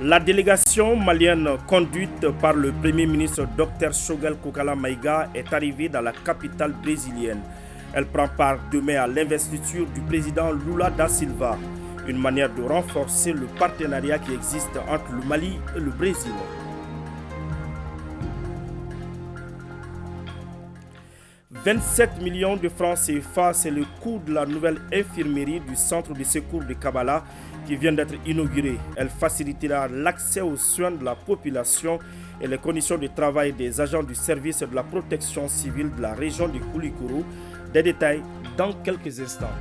La délégation malienne conduite par le Premier ministre Dr Choguel Kokala Maïga est arrivée dans la capitale brésilienne. Elle prend part demain à l'investiture du président Lula da Silva, une manière de renforcer le partenariat qui existe entre le Mali et le Brésil. « 27 millions de francs CFA, c'est le coût de la nouvelle infirmerie du centre de secours de Kabala qui vient d'être inaugurée. Elle facilitera l'accès aux soins de la population et les conditions de travail des agents du service de la protection civile de la région de Koulikoro. Des détails dans quelques instants.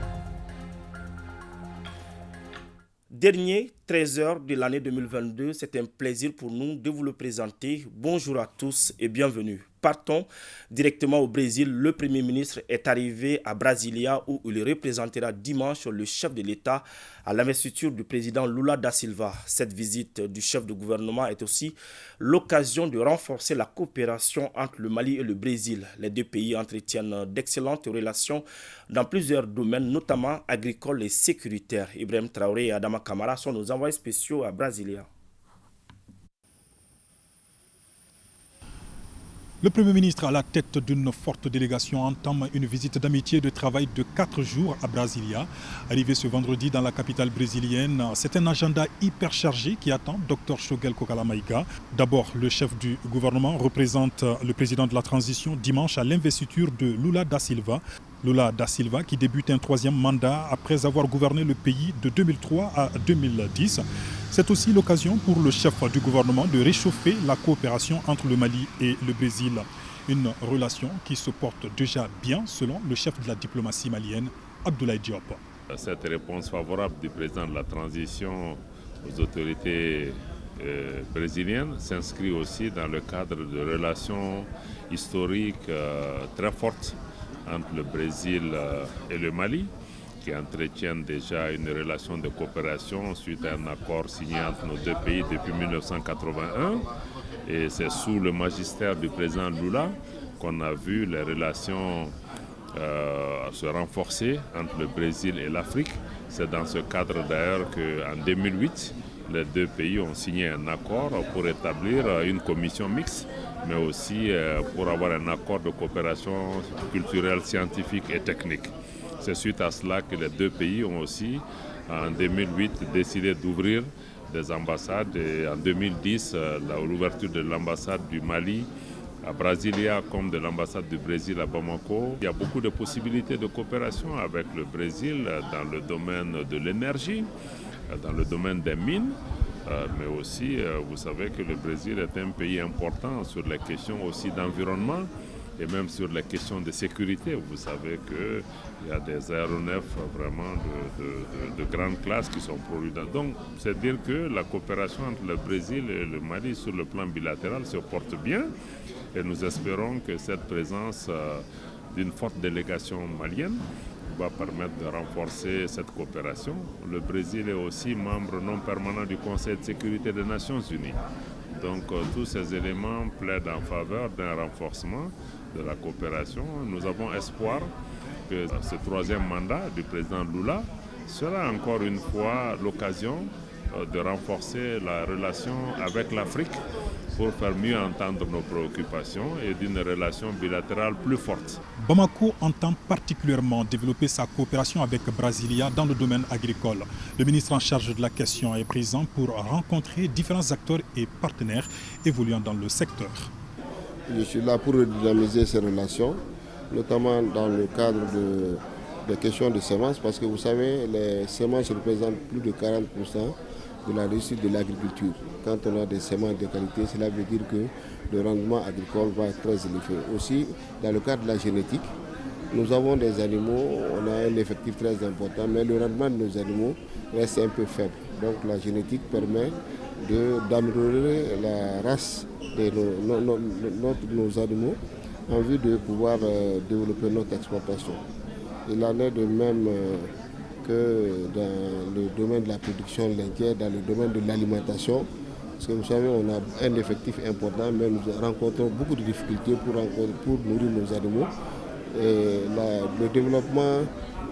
Dernier 13h de l'année 2022, c'est un plaisir pour nous de vous le présenter. Bonjour à tous et bienvenue. Partons directement au Brésil. Le Premier ministre est arrivé à Brasilia où il représentera dimanche le chef de l'État à l'investiture du président Lula da Silva. Cette visite du chef de gouvernement est aussi l'occasion de renforcer la coopération entre le Mali et le Brésil. Les deux pays entretiennent d'excellentes relations dans plusieurs domaines, notamment agricoles et sécuritaires. Ibrahim Traoré et Adama Kamara sont nos envoyés spéciaux à Brasilia. Le Premier ministre, à la tête d'une forte délégation, entame une visite d'amitié de travail de 4 jours à Brasilia. Arrivé ce vendredi dans la capitale brésilienne, c'est un agenda hyper chargé qui attend Dr Choguel Kokala Maïga. D'abord, le chef du gouvernement représente le président de la transition dimanche à l'investiture de Lula da Silva. Lula da Silva qui débute un 3e mandat après avoir gouverné le pays de 2003 à 2010. C'est aussi l'occasion pour le chef du gouvernement de réchauffer la coopération entre le Mali et le Brésil. Une relation qui se porte déjà bien selon le chef de la diplomatie malienne, Abdoulaye Diop. Cette réponse favorable du président de la transition aux autorités brésiliennes s'inscrit aussi dans le cadre de relations historiques très fortes entre le Brésil et le Mali, qui entretiennent déjà une relation de coopération suite à un accord signé entre nos deux pays depuis 1981. Et c'est sous le magistère du président Lula qu'on a vu les relations se renforcer entre le Brésil et l'Afrique. C'est dans ce cadre d'ailleurs qu'en 2008, les deux pays ont signé un accord pour établir une commission mixte, mais aussi pour avoir un accord de coopération culturelle, scientifique et technique. C'est suite à cela que les deux pays ont aussi, en 2008, décidé d'ouvrir des ambassades. Et en 2010, l'ouverture de l'ambassade du Mali à Brasilia comme de l'ambassade du Brésil à Bamako. Il y a beaucoup de possibilités de coopération avec le Brésil dans le domaine de l'énergie, dans le domaine des mines. Mais aussi, vous savez que le Brésil est un pays important sur les questions aussi d'environnement et même sur les questions de sécurité. Vous savez qu'il y a des aéronefs vraiment de grande classe qui sont produits. Donc, c'est dire que la coopération entre le Brésil et le Mali sur le plan bilatéral se porte bien et nous espérons que cette présence d'une forte délégation malienne va permettre de renforcer cette coopération. Le Brésil est aussi membre non permanent du Conseil de sécurité des Nations Unies. Donc tous ces éléments plaident en faveur d'un renforcement de la coopération. Nous avons espoir que ce 3e mandat du président Lula sera encore une fois l'occasion de renforcer la relation avec l'Afrique pour faire mieux entendre nos préoccupations et d'une relation bilatérale plus forte. Bamako entend particulièrement développer sa coopération avec Brasilia dans le domaine agricole. Le ministre en charge de la question est présent pour rencontrer différents acteurs et partenaires évoluant dans le secteur. Je suis là pour dynamiser ces relations, notamment dans le cadre des questions de semences, parce que vous savez, les semences représentent plus de 40% de la réussite de l'agriculture. Quand on a des semences de qualité, cela veut dire que le rendement agricole va être très élevé. Aussi, dans le cadre de la génétique, nous avons des animaux, on a un effectif très important, mais le rendement de nos animaux reste un peu faible. Donc la génétique permet d'améliorer la race de nos animaux en vue de pouvoir développer notre exportation. Il en est de même que dans le domaine de la production laitière, dans le domaine de l'alimentation, parce que vous savez, on a un effectif important, mais nous rencontrons beaucoup de difficultés pour nourrir nos animaux. Et le développement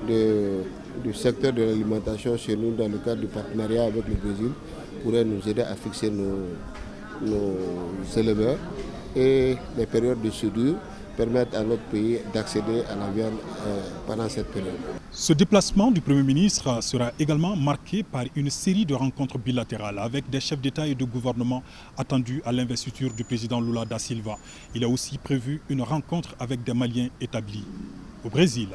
du secteur de l'alimentation chez nous, dans le cadre du partenariat avec le Brésil, pourrait nous aider à fixer nos éleveurs et les périodes de soudure permettent à notre pays d'accéder à la viande pendant cette période. Ce déplacement du Premier ministre sera également marqué par une série de rencontres bilatérales avec des chefs d'État et de gouvernement attendus à l'investiture du président Lula da Silva. Il a aussi prévu une rencontre avec des Maliens établis au Brésil.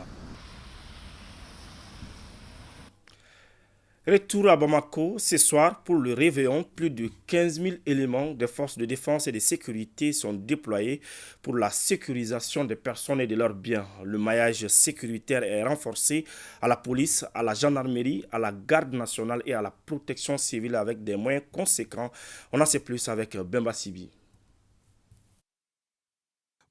Retour à Bamako ce soir pour le réveillon. Plus de 15 000 éléments des forces de défense et de sécurité sont déployés pour la sécurisation des personnes et de leurs biens. Le maillage sécuritaire est renforcé à la police, à la gendarmerie, à la garde nationale et à la protection civile avec des moyens conséquents. On en sait plus avec Bemba Sibi.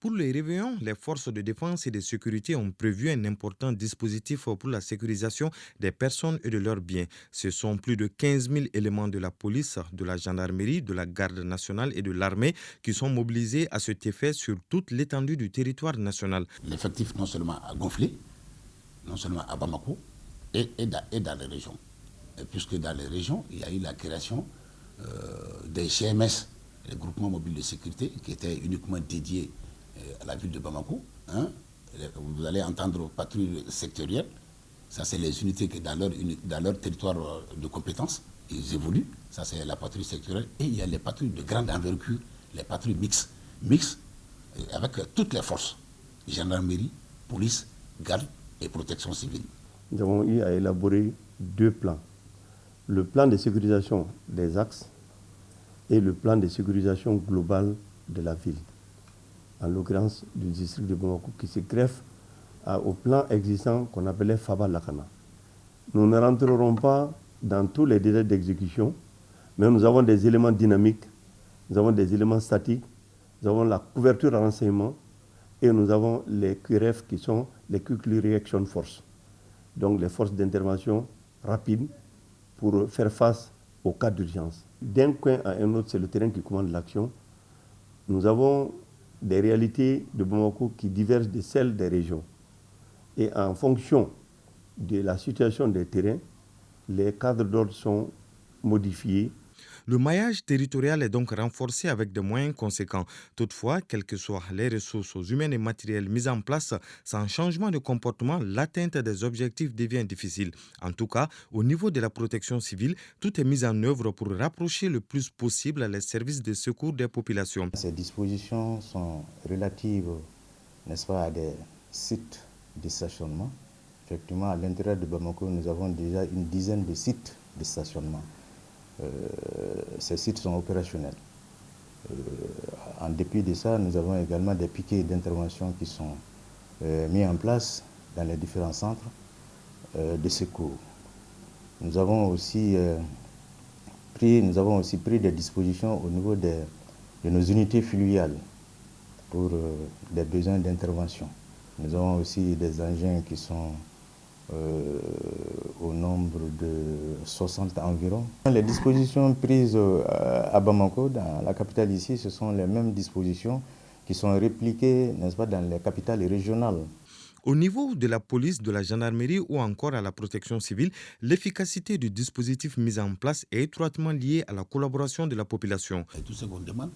Pour les réveillons, les forces de défense et de sécurité ont prévu un important dispositif pour la sécurisation des personnes et de leurs biens. Ce sont plus de 15 000 éléments de la police, de la gendarmerie, de la garde nationale et de l'armée qui sont mobilisés à cet effet sur toute l'étendue du territoire national. L'effectif non seulement a gonflé, non seulement à Bamako et dans les régions. Et puisque dans les régions, il y a eu la création des GMS, les groupements mobiles de sécurité, qui étaient uniquement dédiés à la ville de Bamako. Vous allez entendre patrouilles sectorielles. Ça, c'est les unités qui, dans leur territoire de compétence, ils évoluent. Ça, c'est la patrouille sectorielle. Et il y a les patrouilles de grande envergure, les patrouilles mixtes, avec toutes les forces, gendarmerie, police, garde et protection civile. Nous avons eu à élaborer 2 plans. Le plan de sécurisation des axes et le plan de sécurisation globale de la ville, en l'occurrence du district de Bamako, qui se greffe au plan existant qu'on appelait Faba Lakana. Nous ne rentrerons pas dans tous les détails d'exécution, mais nous avons des éléments dynamiques, nous avons des éléments statiques, nous avons la couverture à renseignement et nous avons les QRF qui sont les Quick Reaction Force, donc les forces d'intervention rapides pour faire face aux cas d'urgence. D'un coin à un autre, c'est le terrain qui commande l'action. Nous avons des réalités de Bamako qui divergent de celles des régions. Et en fonction de la situation des terrains, les cadres d'ordre sont modifiés. Le maillage territorial est donc renforcé avec des moyens conséquents. Toutefois, quelles que soient les ressources humaines et matérielles mises en place, sans changement de comportement, l'atteinte des objectifs devient difficile. En tout cas, au niveau de la protection civile, tout est mis en œuvre pour rapprocher le plus possible les services de secours des populations. Ces dispositions sont relatives, n'est-ce pas, à des sites de stationnement. Effectivement, à l'intérieur de Bamako, nous avons déjà une dizaine de sites de stationnement. Ces sites sont opérationnels. En dépit de ça, nous avons également des piquets d'intervention qui sont mis en place dans les différents centres de secours. Nous avons aussi pris des dispositions au niveau de nos unités fluviales pour des besoins d'intervention. Nous avons aussi des engins qui sont au nombre de 60 environ. Les dispositions prises à Bamako, dans la capitale ici, ce sont les mêmes dispositions qui sont répliquées, n'est-ce pas, dans les capitales régionales. Au niveau de la police, de la gendarmerie ou encore à la protection civile, l'efficacité du dispositif mis en place est étroitement liée à la collaboration de la population. Et tout ce qu'on demande,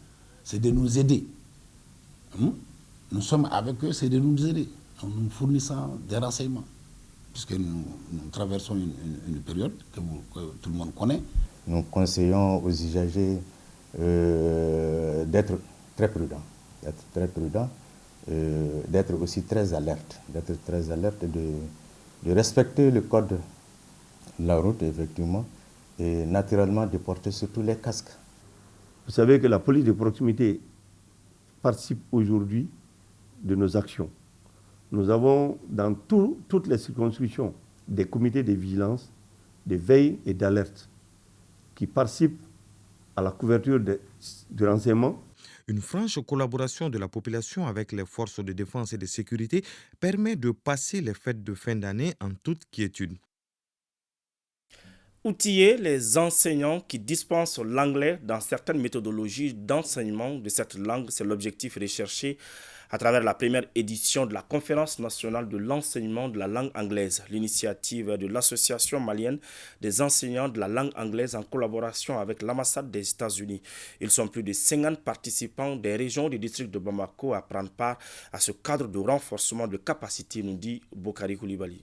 c'est de nous aider. Nous sommes avec eux, c'est de nous aider en nous fournissant des renseignements. Puisque nous traversons une période que tout le monde connaît. Nous conseillons aux usagers d'être très prudents, d'être aussi très alertes, de respecter le code de la route, effectivement, et naturellement de porter surtout les casques. Vous savez que la police de proximité participe aujourd'hui de nos actions. Nous avons dans toutes les circonscriptions des comités de vigilance, de veille et d'alerte qui participent à la couverture du renseignement. Une franche collaboration de la population avec les forces de défense et de sécurité permet de passer les fêtes de fin d'année en toute quiétude. Outiller les enseignants qui dispensent l'anglais dans certaines méthodologies d'enseignement de cette langue, c'est l'objectif recherché à travers la première édition de la Conférence nationale de l'enseignement de la langue anglaise, l'initiative de l'Association malienne des enseignants de la langue anglaise en collaboration avec l'ambassade des États-Unis. Ils sont plus de 50 participants des régions du district de Bamako à prendre part à ce cadre de renforcement de capacité, nous dit Bokari Koulibaly.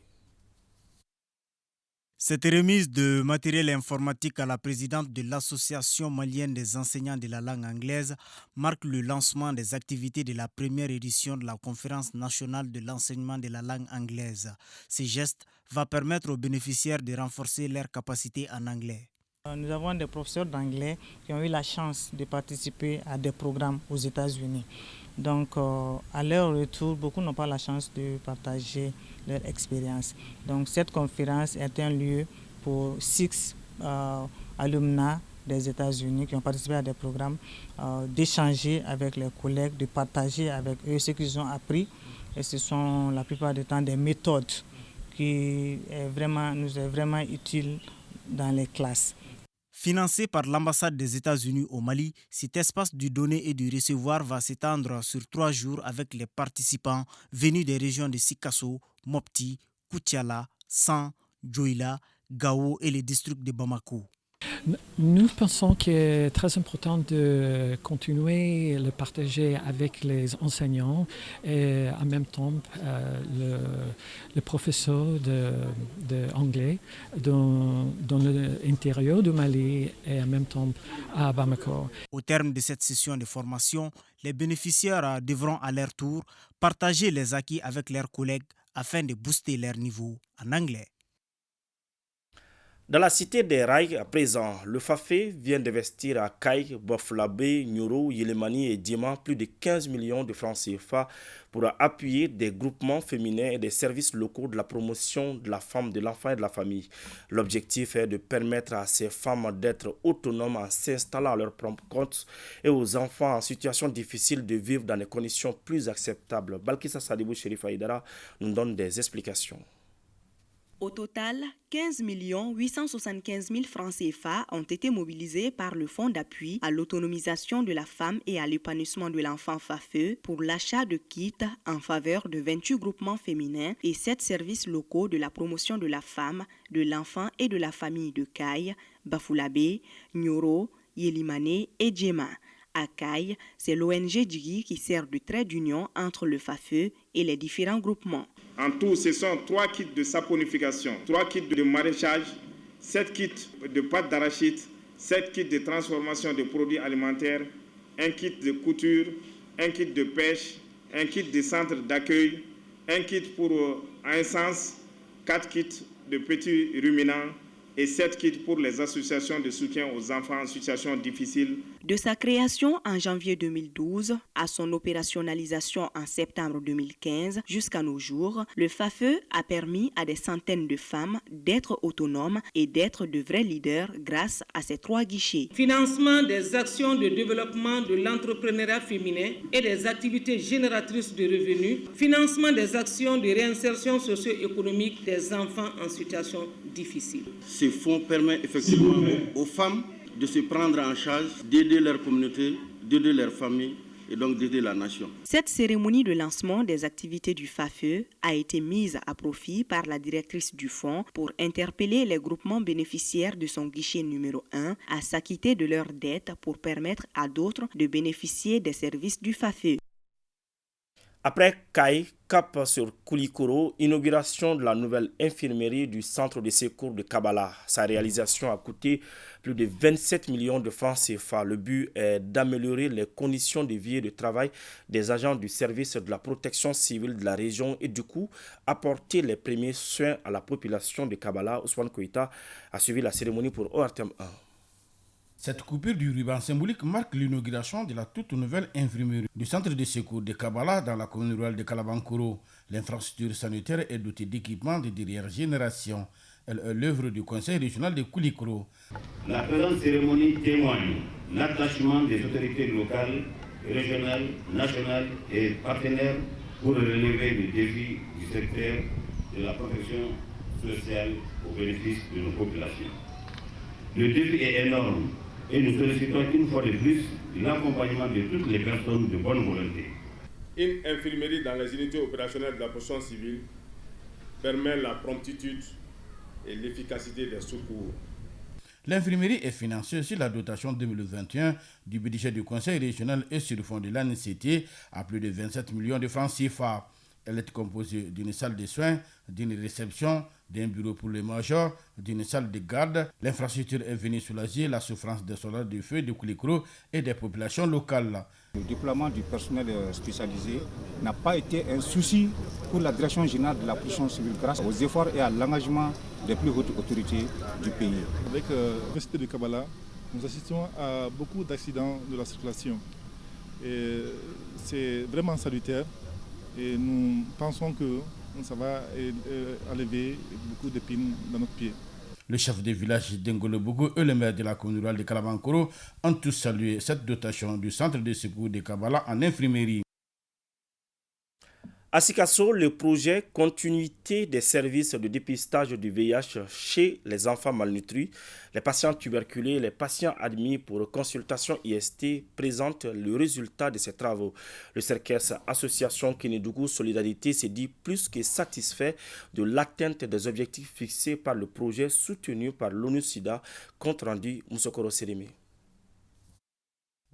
Cette remise de matériel informatique à la présidente de l'Association malienne des enseignants de la langue anglaise marque le lancement des activités de la première édition de la Conférence nationale de l'enseignement de la langue anglaise. Ce geste va permettre aux bénéficiaires de renforcer leurs capacités en anglais. Nous avons des professeurs d'anglais qui ont eu la chance de participer à des programmes aux États-Unis. Donc, à leur retour, beaucoup n'ont pas la chance de partager leur expérience. Donc, cette conférence est un lieu pour 6 alumni des États-Unis qui ont participé à des programmes, d'échanger avec leurs collègues, de partager avec eux ce qu'ils ont appris. Et ce sont la plupart du temps des méthodes qui nous sont vraiment utiles dans les classes. Financé par l'ambassade des États-Unis au Mali, cet espace du donner et du recevoir va s'étendre sur 3 jours avec les participants venus des régions de Sikasso, Mopti, Koutiala, San, Djoila, Gao et les districts de Bamako. Nous pensons qu'il est très important de continuer le partager avec les enseignants et en même temps le professeur d'anglais dans l'intérieur du Mali et en même temps à Bamako. Au terme de cette session de formation, les bénéficiaires devront à leur tour partager les acquis avec leurs collègues afin de booster leur niveau en anglais. Dans la cité des rails, à présent, le FAFE vient d'investir à Kaï, Baflabé, Nyoro, Yelemani et Diema plus de 15 millions de francs CFA pour appuyer des groupements féminins et des services locaux de la promotion de la femme, de l'enfant et de la famille. L'objectif est de permettre à ces femmes d'être autonomes en s'installant à leur propre compte et aux enfants en situation difficile de vivre dans des conditions plus acceptables. Balkissa Sadibou Chérif Aïdara nous donne des explications. Au total, 15 875 000 francs CFA ont été mobilisés par le Fonds d'appui à l'autonomisation de la femme et à l'épanouissement de l'enfant FAFE pour l'achat de kits en faveur de 28 groupements féminins et 7 services locaux de la promotion de la femme, de l'enfant et de la famille de Kaï, Bafulabé, Nyoro, Yelimane et Diema. À Kaï, c'est l'ONG Djigi qui sert de trait d'union entre le FAFE et les différents groupements. En tout, ce sont 3 kits de saponification, 3 kits de maraîchage, 7 kits de pâte d'arachide, 7 kits de transformation de produits alimentaires, 1 kit de couture, 1 kit de pêche, 1 kit de centre d'accueil, 1 kit pour essence, 4 kits de petits ruminants et 7 kits pour les associations de soutien aux enfants en situation difficile. De sa création en janvier 2012 à son opérationnalisation en septembre 2015 jusqu'à nos jours, le FAFE a permis à des centaines de femmes d'être autonomes et d'être de vrais leaders grâce à ces 3 guichets. Financement des actions de développement de l'entrepreneuriat féminin et des activités génératrices de revenus. Financement des actions de réinsertion socio-économique des enfants en situation difficile. Ce fonds permet effectivement aux femmes de se prendre en charge, d'aider leur communauté, d'aider leur famille et donc d'aider la nation. Cette cérémonie de lancement des activités du FAFE a été mise à profit par la directrice du fonds pour interpeller les groupements bénéficiaires de son guichet numéro 1 à s'acquitter de leurs dettes pour permettre à d'autres de bénéficier des services du FAFE. Après Kaï, cap sur Koulikoro, inauguration de la nouvelle infirmerie du centre de secours de Kabala. Sa réalisation a coûté plus de 27 millions de francs CFA. Le but est d'améliorer les conditions de vie et de travail des agents du service de la protection civile de la région et du coup apporter les premiers soins à la population de Kabala. Ousmane Koïta a suivi la cérémonie pour ORTM 1. Cette coupure du ruban symbolique marque l'inauguration de la toute nouvelle infirmerie du centre de secours de Kabala dans la commune rurale de Kalabankoro. L'infrastructure sanitaire est dotée d'équipements de dernière génération. Elle est l'œuvre du conseil régional de Koulikoro. La présente cérémonie témoigne l'attachement des autorités locales, régionales, nationales et partenaires pour relever les défis du secteur de la protection sociale au bénéfice de nos populations. Le défi est énorme. Et nous sollicitons une fois de plus l'accompagnement de toutes les personnes de bonne volonté. Une infirmerie dans les unités opérationnelles de la protection civile permet la promptitude et l'efficacité des secours. L'infirmerie est financée sur la dotation 2021 du budget du Conseil régional et sur le fonds de l'ANCT à plus de 27 millions de francs CFA. Elle est composée d'une salle de soins, d'une réception, d'un bureau pour les majors, d'une salle de garde. L'infrastructure est venue soulager la souffrance des soldats de feu de Koulikoro et des populations locales. Le déploiement du personnel spécialisé n'a pas été un souci pour la direction générale de la protection civile grâce aux efforts et à l'engagement des plus hautes autorités du pays. Avec l'université de Kabbalah, nous assistons à beaucoup d'accidents de la circulation. C'est vraiment salutaire. Et nous pensons que ça va enlever beaucoup d'épines dans notre pied. Le chef de village d'Engolobogo et le maire de la commune rurale de Kalabankoro ont tous salué cette dotation du centre de secours de Kabbalah en infirmerie. À Sikasso, le projet Continuité des services de dépistage du VIH chez les enfants malnutris, les patients tuberculeux et les patients admis pour consultation IST présente le résultat de ces travaux. Le CERCES, Association Kénédougou Solidarité, s'est dit plus que satisfait de l'atteinte des objectifs fixés par le projet soutenu par l'ONU-SIDA, compte rendu Moussokoro Sérémé.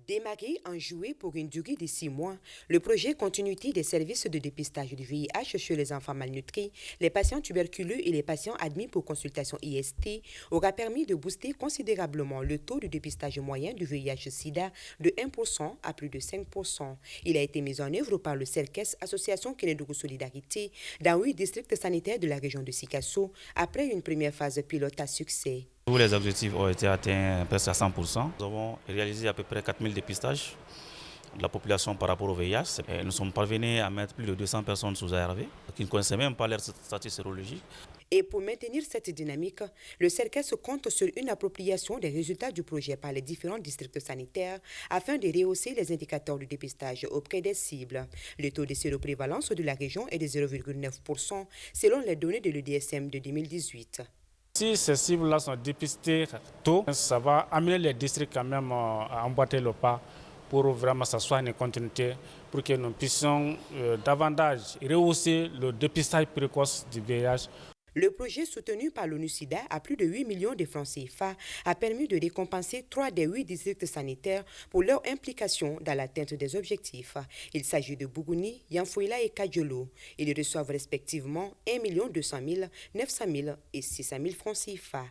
Démarré en juillet pour une durée de 6 mois, le projet Continuité des services de dépistage du VIH chez les enfants malnutris, les patients tuberculeux et les patients admis pour consultation IST aura permis de booster considérablement le taux de dépistage moyen du VIH-Sida de 1% à plus de 5%. Il a été mis en œuvre par le CERCES, Association Kénédougou Solidarité, dans 8 districts sanitaires de la région de Sikasso, après une première phase pilote à succès. Tous les objectifs ont été atteints presque à 100%. Nous avons réalisé à peu près 4000 dépistages de la population par rapport au VIH. Et nous sommes parvenus à mettre plus de 200 personnes sous ARV qui ne connaissaient même pas leur statut sérologique. Et pour maintenir cette dynamique, le CERCES compte sur une appropriation des résultats du projet par les différents districts sanitaires afin de rehausser les indicateurs de dépistage auprès des cibles. Le taux de séroprévalence de la région est de 0,9% selon les données de l'EDSM de 2018. Si ces cibles-là sont dépistées tôt, ça va amener les districts quand même à emboîter le pas pour vraiment s'asseoir une continuité, pour que nous puissions davantage rehausser le dépistage précoce du VIH. Le projet soutenu par l'ONU-SIDA à plus de 8 millions de francs CFA a permis de récompenser 3 des 8 districts sanitaires pour leur implication dans l'atteinte des objectifs. Il s'agit de Bougouni, Yanfouila et Kadjolo. Ils reçoivent respectivement 1 200 000, 900 000 et 600 000 francs CFA.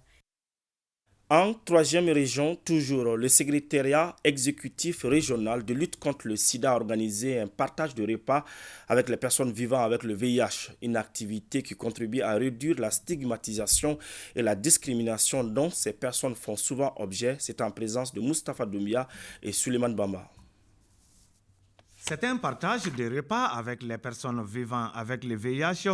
En troisième région, toujours, le secrétariat exécutif régional de lutte contre le sida a organisé un partage de repas avec les personnes vivant avec le VIH, une activité qui contribue à réduire la stigmatisation et la discrimination dont ces personnes font souvent objet. C'est en présence de Moustapha Doumbia et Suleiman Bamba. C'est un partage de repas avec les personnes vivant avec le VIH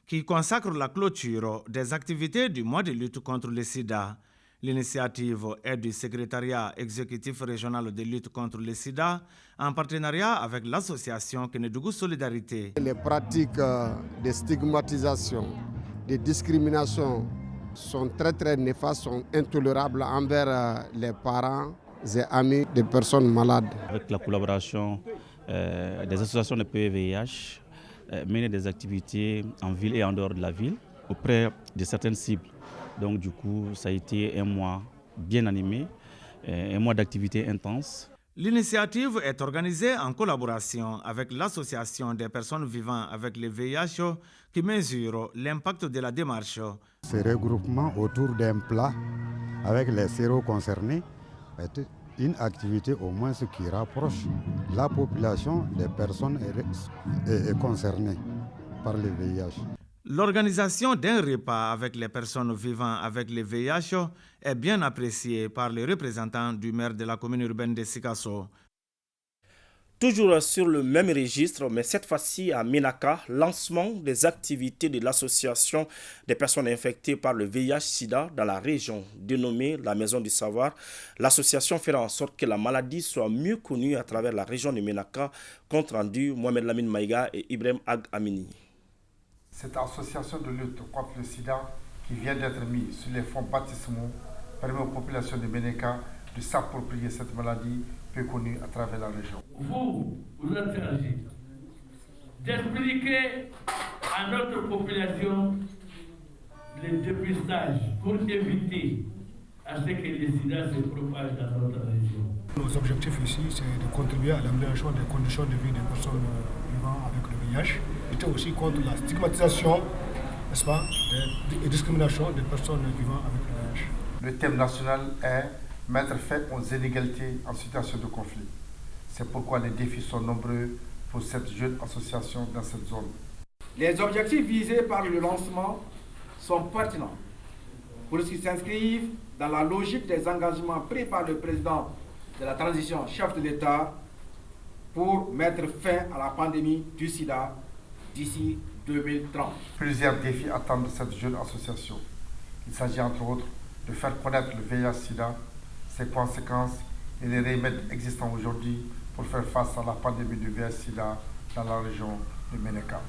qui consacre la clôture des activités du mois de lutte contre le sida. L'initiative est du secrétariat exécutif régional de lutte contre le sida en partenariat avec l'association Kénédougou Solidarité. Les pratiques de stigmatisation, de discrimination sont très néfastes, sont intolérables envers les parents et amis des personnes malades. Avec la collaboration des associations de PVIH, mener des activités en ville et en dehors de la ville auprès de certaines cibles. Donc du coup, ça a été un mois bien animé, un mois d'activité intense. L'initiative est organisée en collaboration avec l'association des personnes vivant avec le VIH qui mesure l'impact de la démarche. Ce regroupement autour d'un plat avec les séros concernés est une activité au moins qui rapproche la population des personnes concernées par le VIH. L'organisation d'un repas avec les personnes vivant avec le VIH est bien appréciée par les représentants du maire de la commune urbaine de Sikasso. Toujours sur le même registre, mais cette fois-ci à Ménaka, lancement des activités de l'association des personnes infectées par le VIH-Sida dans la région, dénommée la Maison du Savoir. L'association fera en sorte que la maladie soit mieux connue à travers la région de Ménaka, compte rendu Mohamed Lamine Maïga et Ibrahim Ag Amini. Cette association de lutte contre le sida qui vient d'être mise sur les fonds baptismaux permet aux populations de Ménaka de s'approprier cette maladie peu connue à travers la région. Vous êtes agir d'expliquer à notre population le dépistage pour éviter à ce que les sida se propagent dans notre région. Nos objectifs ici, c'est de contribuer à l'amélioration des conditions de vie des personnes vivant avec le VIH. C'était aussi contre la stigmatisation, n'est-ce pas, et discrimination des personnes vivant avec le VIH. Le thème national est mettre fin aux inégalités en situation de conflit. C'est pourquoi les défis sont nombreux pour cette jeune association dans cette zone. Les objectifs visés par le lancement sont pertinents pour ce qui s'inscrivent dans la logique des engagements pris par le président de la transition, chef de l'État, pour mettre fin à la pandémie du sida d'ici 2030. Plusieurs défis attendent cette jeune association. Il s'agit entre autres de faire connaître le VIH-Sida, ses conséquences et les remèdes existants aujourd'hui pour faire face à la pandémie du VIH-Sida dans la région de Ménéka.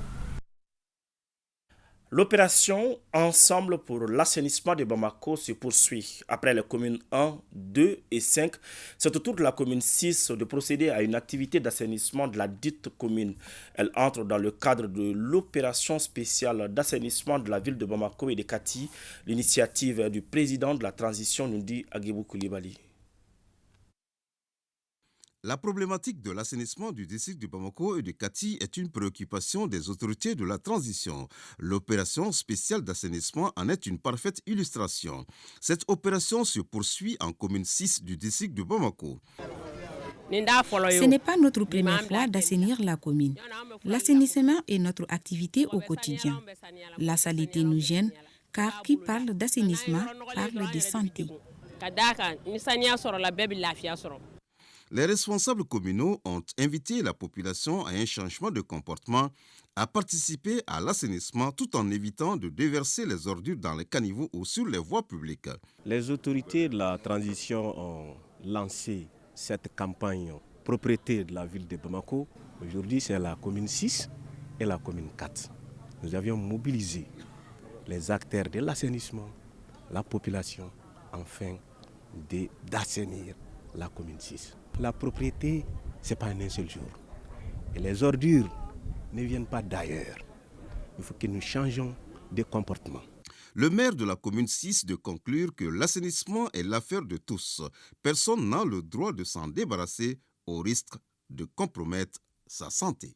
L'opération Ensemble pour l'assainissement de Bamako se poursuit. Après les communes 1, 2 et 5, c'est au tour de la commune 6 de procéder à une activité d'assainissement de la dite commune. Elle entre dans le cadre de l'opération spéciale d'assainissement de la ville de Bamako et de Kati, l'initiative du président de la transition, nous dit Aguebou Koulibaly. La problématique de l'assainissement du district de Bamako et de Kati est une préoccupation des autorités de la transition. L'opération spéciale d'assainissement en est une parfaite illustration. Cette opération se poursuit en commune 6 du district de Bamako. Ce n'est pas notre première fois d'assainir la commune. L'assainissement est notre activité au quotidien. La saleté nous gêne, car qui parle d'assainissement parle de santé. Les responsables communaux ont invité la population à un changement de comportement, à participer à l'assainissement tout en évitant de déverser les ordures dans les caniveaux ou sur les voies publiques. Les autorités de la transition ont lancé cette campagne propriété de la ville de Bamako. Aujourd'hui, c'est la commune 6 et la commune 4. Nous avions mobilisé les acteurs de l'assainissement, la population, afin d'assainir la commune 6. La propriété, ce n'est pas un seul jour. Et les ordures ne viennent pas d'ailleurs. Il faut que nous changions de comportement. Le maire de la commune 6 de conclure que l'assainissement est l'affaire de tous. Personne n'a le droit de s'en débarrasser au risque de compromettre sa santé.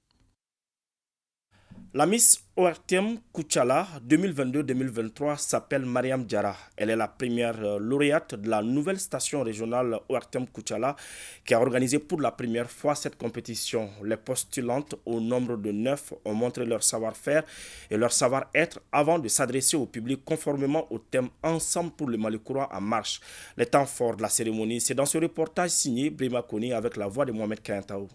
La Miss ORTM Kuchala 2022-2023 s'appelle Mariam Diarra. Elle est la première lauréate de la nouvelle station régionale ORTM Kuchala qui a organisé pour la première fois cette compétition. Les postulantes, au nombre de 9, ont montré leur savoir-faire et leur savoir-être avant de s'adresser au public conformément au thème Ensemble pour le Mali-Courant en marche. Les temps forts de la cérémonie, c'est dans ce reportage signé Brima Koni avec la voix de Mohamed Kayantao.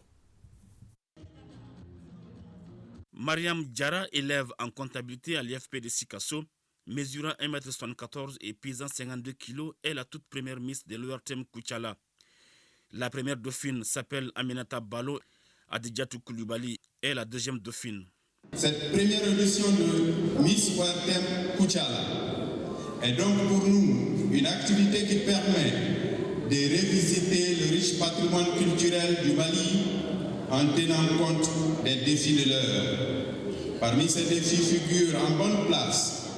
Mariam Diarra, élève en comptabilité à l'IFP de Sikasso, mesurant 1,74 m et pesant 52 kg, est la toute première Miss de l'ORTM Kuchala. La première dauphine s'appelle Aminata Balo. Adidjatou Koulibaly est la deuxième dauphine. Cette première édition de Miss ORTM Kuchala est donc pour nous une activité qui permet de revisiter le riche patrimoine culturel du Mali en tenant compte des défis de l'heure. Parmi ces défis figurent en bonne place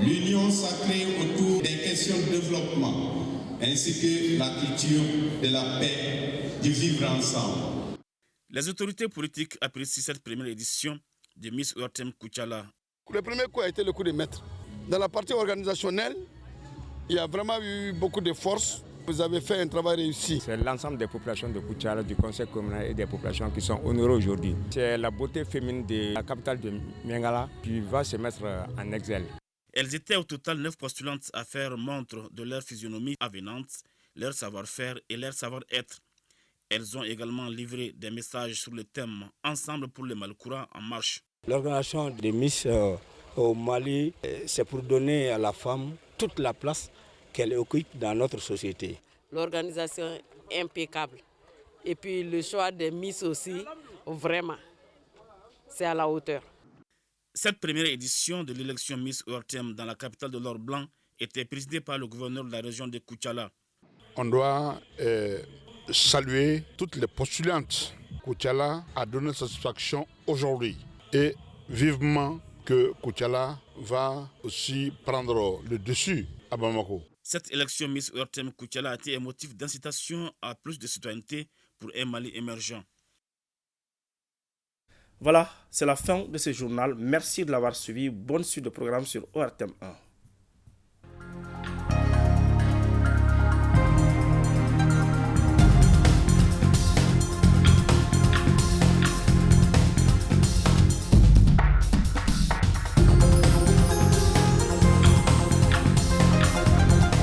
l'union sacrée autour des questions de développement, ainsi que la culture de la paix, du vivre ensemble. Les autorités politiques apprécient cette première édition de Miss ORTM Kuchala. Le premier coup a été le coup de maître. Dans la partie organisationnelle, il y a vraiment eu beaucoup de force. Vous avez fait un travail réussi. C'est l'ensemble des populations de Kuchala, du conseil communal et des populations qui sont honorées aujourd'hui. C'est la beauté féminine de la capitale de Mengala qui va se mettre en exil. Elles étaient au total 9 postulantes à faire montre de leur physionomie avenante, leur savoir-faire et leur savoir-être. Elles ont également livré des messages sur le thème Ensemble pour le Mali-Courant en marche. L'organisation des Miss au Mali, c'est pour donner à la femme toute la place qu'elle occupe dans notre société. L'organisation est impeccable. Et puis le choix des Miss aussi, vraiment, c'est à la hauteur. Cette première édition de l'élection Miss ORTM dans la capitale de l'Or Blanc était présidée par le gouverneur de la région de Kuchala. On doit saluer toutes les postulantes. Kuchala a donné satisfaction aujourd'hui. et vivement que Koutiala va aussi prendre le dessus à Bamako. Cette élection Miss ORTM Koutiala a été un motif d'incitation à plus de citoyenneté pour un Mali émergent. Voilà, c'est la fin de ce journal. Merci de l'avoir suivi. Bonne suite de programme sur ORTM 1.